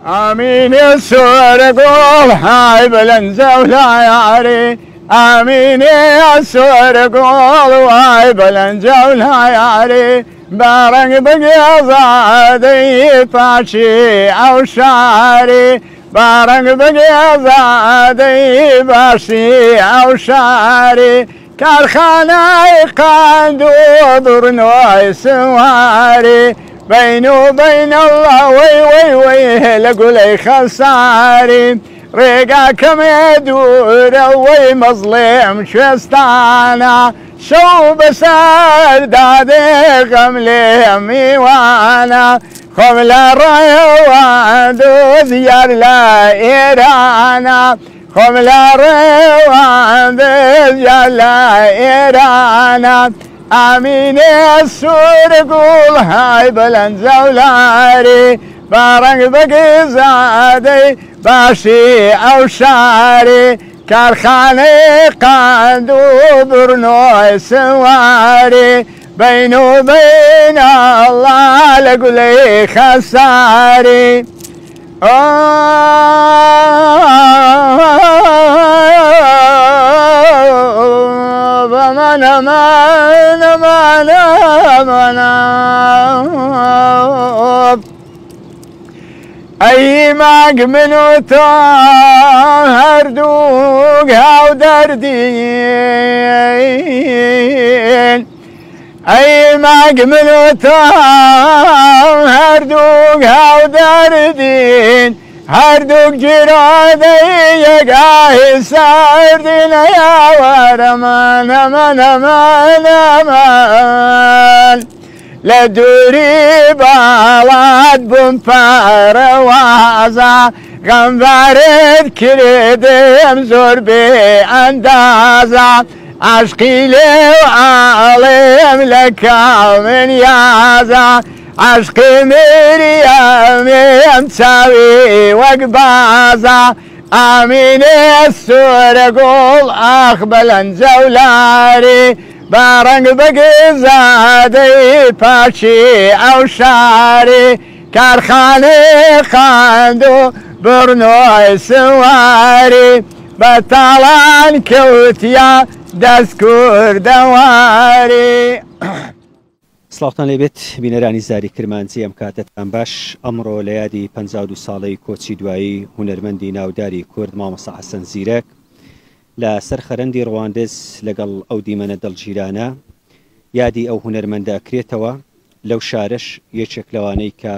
آمين يسوع قول هاي بلنزة ولا يعري آمين يسوع قول هاي بلنزة ولا يعري بارك بقيضة باشي أو شعري بارك بقيضة باشي أو شعري كارخانة قاندو ضرنوي سواري بيني وبين الله وي وي وي لقولي خساري ريقاكم يدور وي مظلم شستانا شو بسار دادي غملي امي وانا خملا رواد ديار لا ايرانا خملا رواد ديار لا ايرانا آمين السور قول هاي بلند زولاري بارك بقي زادي باشي أو شاري كارخاني قاندو برنوي سواري بين وبين الله لقولي خساري بمن أي ماق منو هردوق هاو دردين أي ماق منو هردوق هاو دردين هردوق جرادي يقاهي ساردين يا ورمان امان امان امان لدوري بالات بمبار وازا غنبارد كريدم زور بي اندازا عشقي لي وعالم لك من يازا عشقي مريم تساوي وقبازا آمين السور قول أخبلا زولاري بارنق بقي زادي باشي أو شاري كارخاني خاندو برنوي سواري بطالان كوتيا دسكور دواري سلااوتان لێبێت بینەرانی زاری کرمانجی ئەم کاتتان باش ئەمڕۆ لە یادی 52 ساڵەی کۆچی دوایی هونەرمەندی ناوداری کورد مامۆستا حەسەن زیرەک لە سەر خەرەندی ڕەواندز لەگەڵ ئەو دیمەنە دڵگیرانە یادی ئەو هونەرمەندە ئەکرێتەوە لەو شارش یەکێک لەوانەی کە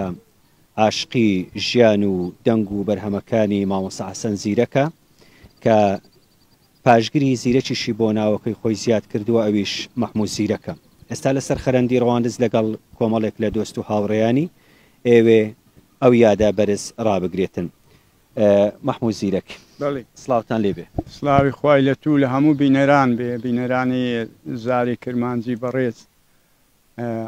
عاشقی ژیان و دەنگ و بەرهەمەکانی مامۆستا حەسەن زیرەکە کە پاشگیری زیرەکیشی بۆ ناوەکەی خۆی زیاد کردووە ئەویش مەحموود زیرەکە. ئێستا لەسەر خەرەندی ڕەواندز لەگەڵ کۆمەڵێک لە دۆست و هاوڕێیانی ئێوێ ئەو یادا بەرز ڕابگرێتن. مەحموود زیرەک سلااوتان لێبێ. سلاوی خوای لە تو لە هەموو بینەران بێ بینەرانی زاری کرمانجی بەڕێز.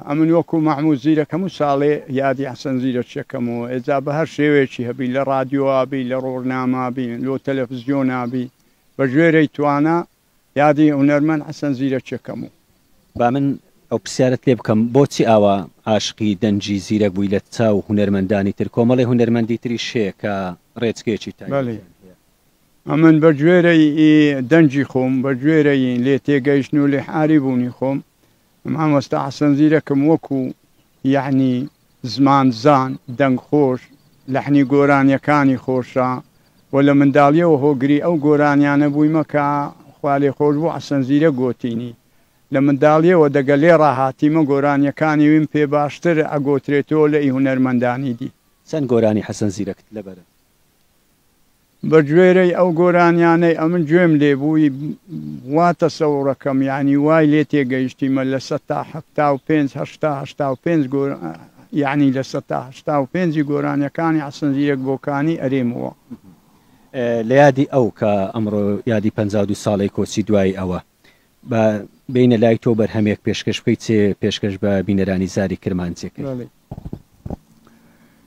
ئەمن وەکو مەحموود زیرەک هەموو ساڵێ یادی حەسەن زیرەکەم و ئێجا بە هەر شێوێکی هەبی لە ڕادیۆابی لە ڕۆژنامابی لۆ تەلەڤیزیۆنابی بە ژێرەی توانە یادی هونەرمەند حەسەن زیرەکەم و با من ئەو پرسیارەت لێ بکەم بۆچی ئاوا عاشقی دەنجی زیرەک بووی لە چاو هونەرمەندانی تر کۆمەڵی هونەرمەندی تری شەیە کە ڕێچکێکی تای ئەمن بە گوێرەی دەنجی خۆم بە گوێرەی لێ تێگەیشتن و لێ حاری بوونی خۆم مامۆستا حەسەن زیرەکەم وەکو یعنی زمان زان دەنگ خۆش لەحنی گۆرانیەکانی خۆشە و لە منداڵیەوە هۆگری ئەو گۆرانیانە بوویمە کە خوا لێ خۆش بوو حەسەن زیرە گۆتینی لە منداڵیەوە دەگە لێ ڕاهاتیمە گۆرانیەکانی ویم پێ باشتر ئەگۆترێتەوە لە هونەرمەندانی دی. چەند گۆرانی حەسەن زیرەکت لەبەرە؟ بە گوێرەی ئەو گۆرانیانەی ئەمن گوێم لێ بووی واتە سەوڕەکەم یعنی وای لێ تێگەیشتیمە لە 175 یعنی لە 185 گۆرانیەکانی حەسەن زیرەک بۆکانی ئەرێمەوە. لە یادی ئەو کە ئەمڕۆ یادی 52 ساڵی کۆچی دوای ئەوە بە بینە لای تۆ بەرهەمێک پێشکەش بکەیت چێ پێشکەش بە بینەرانی زاری کرمانجیەکەی.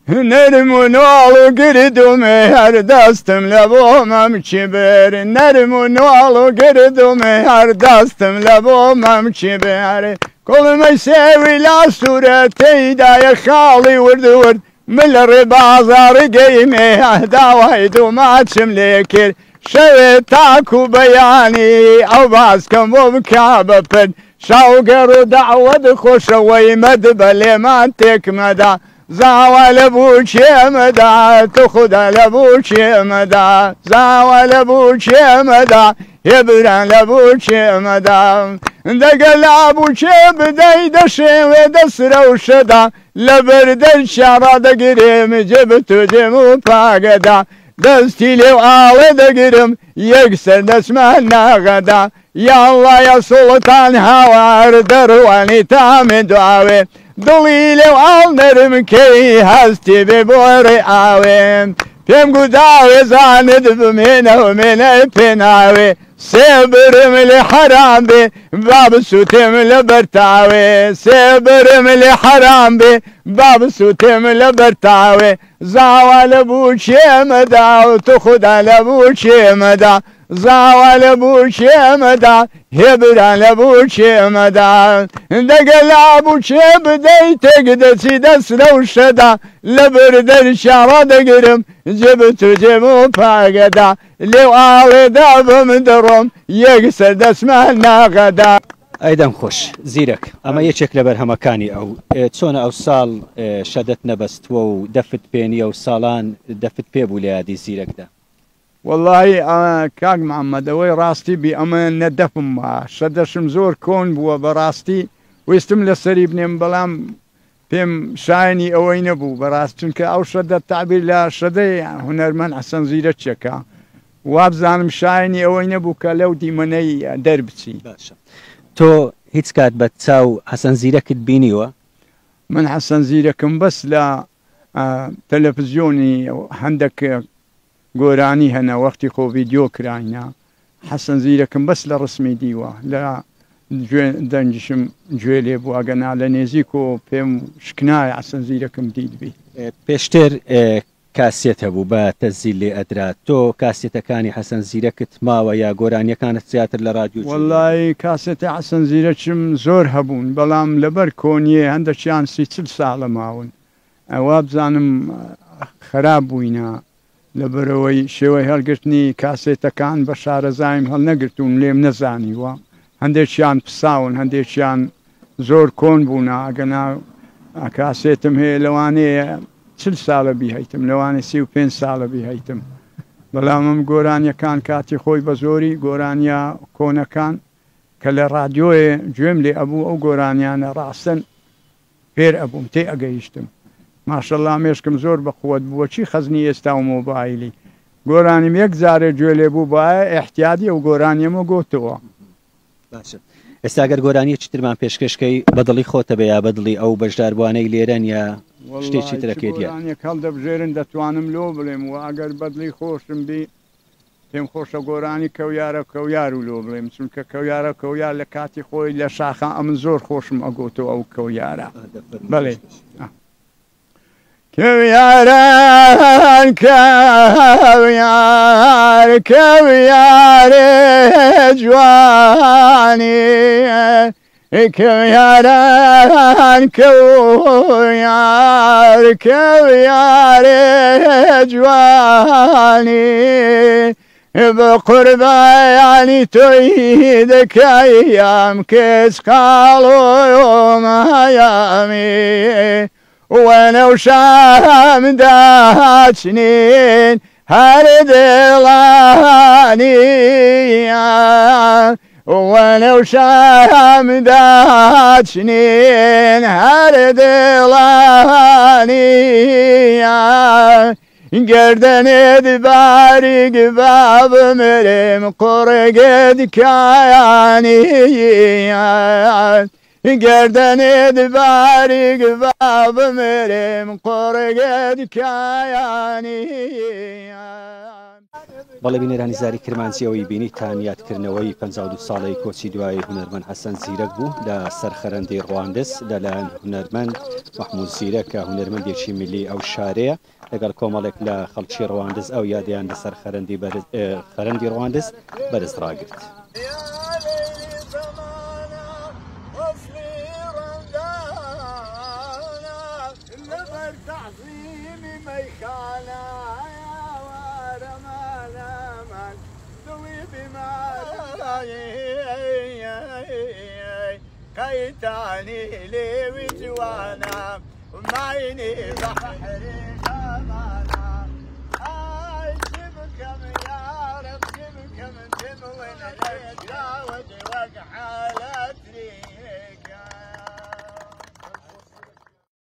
هنرم و نواڵ و گردومێ هەر دەستم لە بۆ مەمچی بێر نەرم و نواڵ و گردومێ هەر دەستم لە بۆ مەمچی بێر کوڵمەی سێوی لا سوورەتەیدایە خاڵی وردورد من الربازار قيمه داويد وما تملكر شوي تاكو بياني او باسكم وبكابفن شوقر دعوة خوشوي مدبل ما تكمدا زاول بوشي مدا تخد لبوشي مدا زاول بوشي مدا يبران لبوشي مدا دقل ابوشي بداي دشي ودسر وشدا لبرد الشارع دقريم جبتو جمو فاقدا دستي لو آوي دقرم يكسر دسمنا غدا يا الله يا سلطان هوار درواني تامد دعاوي دليل وعالنرم كي هستي ببوري آوي فيم قداوي زاند بمينه ومينه بناوي سيبرم لحرام بي باب سوتم لبرتاوي سيبرم لحرام بي باب سوتم لبرتاوي زاوال بوشي مدا وتخد على بوشي مدا زاوال بوشي مدا هبران لبوشي مدا دقل ابوشي بدي تقدسي دسر وشدا لبرد الشارع دقرم جبت جمو فاقدا لو آودا بمدرم يكسر دسمنا غدا ئەیدەم خۆش زیرەک ئەمە یەکێک لە بەرهەمەکانی ئەو چۆنە ئەو ساڵ شەدەت نەبەستووە و دەفت پێنیە و ساڵان دەفت پێ بوو لە یادی زیرەکدا والله کاک محەممەد ئەوەی ڕاستی بی ئەمە نەدەفم شەدەشم زۆر کۆن بووە بەڕاستی ویستم لەسەری بنێم بەڵام پێم شایانی ئەوەی نەبوو بەڕاست چونکە ئەو شەدە تعبیر لە شەدەی هونەرمەند حەسەن زیرەکێکە وابزانم شایانی ئەوەی نەبوو کە لەو دیمەنەی دەربچی تۆ هیچ کات بە چاو حەسەن زیرەکت بینیوە من حەسەن زیرەکم بەس لە تەلەڤیزیۆنی هەندێک گۆرانی هەنا وەختی خۆ ڤیدیۆ کراینە حەسەن زیرەکم بەس لە ڕسمی دیوە لە دەنجشم گوێ لێ بوو ئەگەنا لە نێزیک و پێم شکنایە حەسەن زیرەکم دیتبی پێشتر کاسێت هەبوو بە تەزیل لێ ئەدرات تۆ کاسێتەکانی حەسەن زیرەکت ماوە یا گۆرانیەکانت زیاتر لە رادیۆ وەڵی کاسێتی حەسەن زیرەکم زۆر هەبوون بەڵام لەبەر کۆنیە هەندێکیان 30 ساڵە ماون ئەوە بزانم خراپ بووینە لەبەرەوەی شێوەی هەڵگرتنی کاسێتەکان بە شارەزایم هەڵ نەگرتوون لێم نەزانیوە هەندێکیان پساون هەندێکیان زۆر کۆن بوونا ئەگەنا کاسێتم هەیە لەوانەیە 40 ساڵە بیهەیتم لەوانێ 35 ساڵە بیهەیتم بەڵام ئەم گۆرانیەکان کاتی خۆی بە زۆری گۆرانیا کۆنەکان کە لە رادیۆیە گوێم لێ ئەبوو ئەو گۆرانیانە ڕاستن فێر ئەبووم تێ ئەگەیشتم ماشەڵڵا مێشکم زۆر بەقووەت بووە چی خەزنی ئێستا و مۆبایلی گۆرانیم یەک جارێ گوێ لێ بوو بایە احتیاطی ئەو گۆرانیەمە گۆتەوە ئێستا گەر گۆرانی چترمان پێشکەشکەی بەدڵی خۆتە بە یا بەدڵی ئەو بەشداربوانەی لێرەن یا شتێکی ترەکێتە هەڵ دەبژێرن دەتوانم لۆ بڵێم و ئەگەر بەدڵی خۆشم بی پێم خۆشە گۆرانی کەویارە کەویار و لۆ بڵێم چونکە کەویارە کەویار لە کاتی خۆی لە شاخە ئەم زۆر خۆشم ئەگۆتەوە ئەو کەویارە بڵێ كوياران كويار كويار جواني كوياران كويار كويار جواني بقربة يعني تويدك أيام كيس قالوا يوم أيامي وانا وشام داتنين هردلاني وانا وشام داتنين هردلاني گردن دباری باب مرم قرقد کایانی گردن دباری باب مرم قرقد کایانی بەڵێ بینەرانی زاری کرمانچیەوەی بینیتان یادکردنەوەی 52 ساڵەی کۆچی دوای هونەرمەند حەسەن زیرەک بوو لە سەرخەرەندەی ڕواندز لەلایەن هونەرمەند محمود زیرەک کە هونەرمەندێکی میلی ئەو شارەیە لەگەڵ کۆمەڵێک لە خەڵکی ڕواندز ئەو یادیان لەسەر خەرەندی ڕواندز بەرز ڕاگرت. تعظيم قيتاني لي وجوانا ومعيني بحري كمانا شبكم يا رب شبكم تموين الاشياء وجهك حالتني